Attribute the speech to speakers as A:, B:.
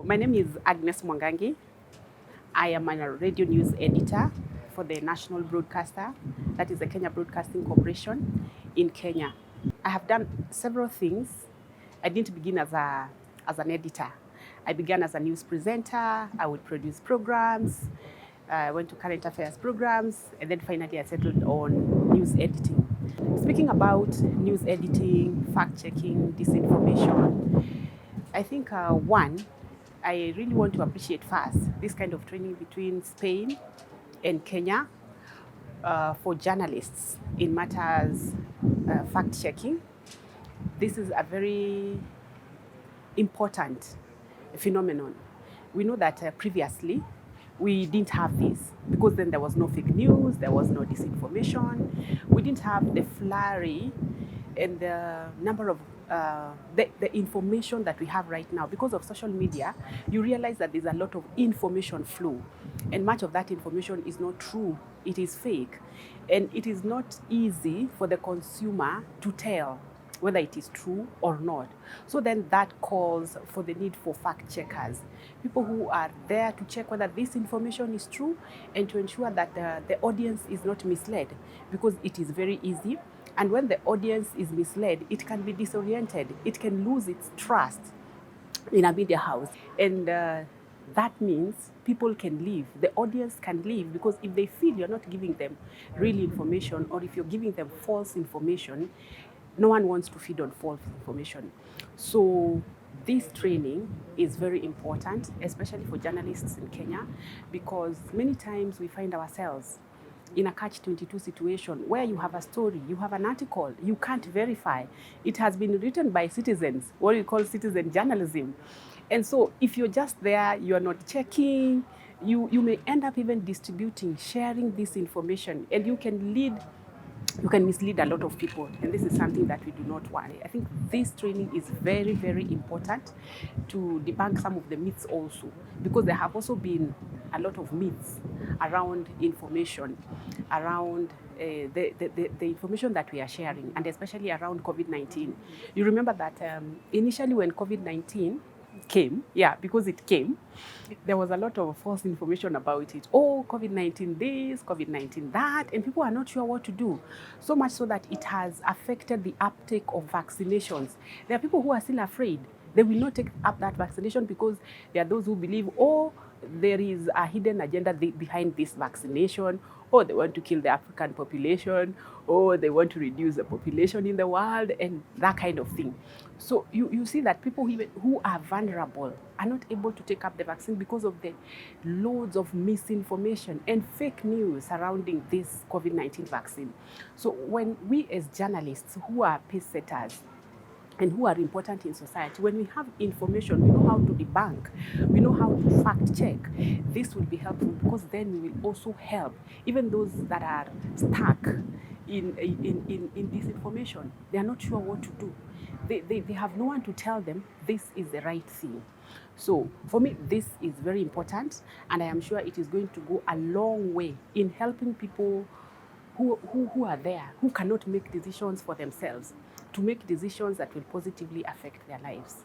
A: My name is Agnes Mwangangi. I am a radio news editor for the national broadcaster, that is the Kenya Broadcasting Corporation in Kenya. I have done several things. I didn't begin as an editor. I began as a news presenter. I would produce programs. I went to current affairs programs, and then finally I settled on news editing. Speaking about news editing, fact-checking, disinformation, I think I really want to appreciate first this kind of training between Spain and Kenya for journalists in matters fact-checking. This is a very important phenomenon. We know that previously we didn't have this because then there was no fake news, there was no disinformation. We didn't have the flurry and the number of the information that we have right now. Because of social media, you realize that there's a lot of information flow, and much of that information is not true, it is fake, and it is not easy for the consumer to tell whether it is true or not. So then that calls for the need for fact checkers, people who are there to check whether this information is true and to ensure that the audience is not misled, because it is very easy. And when the audience is misled, it can be disoriented. It can lose its trust in a media house. And that means people can leave. The audience can leave, because if they feel you're not giving them real information, or if you're giving them false information, no one wants to feed on false information. So this training is very important, especially for journalists in Kenya, because many times we find ourselves in a catch-22 situation where you have a story, you have an article, you can't verify. It has been written by citizens, what we call citizen journalism. And so if you're just there, you're not checking, you may end up even distributing, sharing this information, and you can mislead a lot of people, and this is something that we do not want. I think this training is very, very important to debunk some of the myths also, because there have also been a lot of myths around information, around the information that we are sharing, and especially around COVID-19. You remember that initially when COVID-19 came, because it came, there was a lot of false information about it. Oh, COVID-19 this, COVID-19 that, and people are not sure what to do. So much so that it has affected the uptake of vaccinations. There are people who are still afraid. They will not take up that vaccination because there are those who believe, oh, there is a hidden agenda behind this vaccination, or they want to kill the African population, or they want to reduce the population in the world, and that kind of thing. So you see that people who are vulnerable are not able to take up the vaccine because of the loads of misinformation and fake news surrounding this COVID-19 vaccine. So when we as journalists who are pace setters and who are important in society, when we have information, we know how to debunk, we know how to fact check, this will be helpful, because then we will also help even those that are stuck in disinformation. They are not sure what to do. They have no one to tell them this is the right thing. So for me, this is very important, and I am sure it is going to go a long way in helping people who are there, who cannot make decisions for themselves, to make decisions that will positively affect their lives.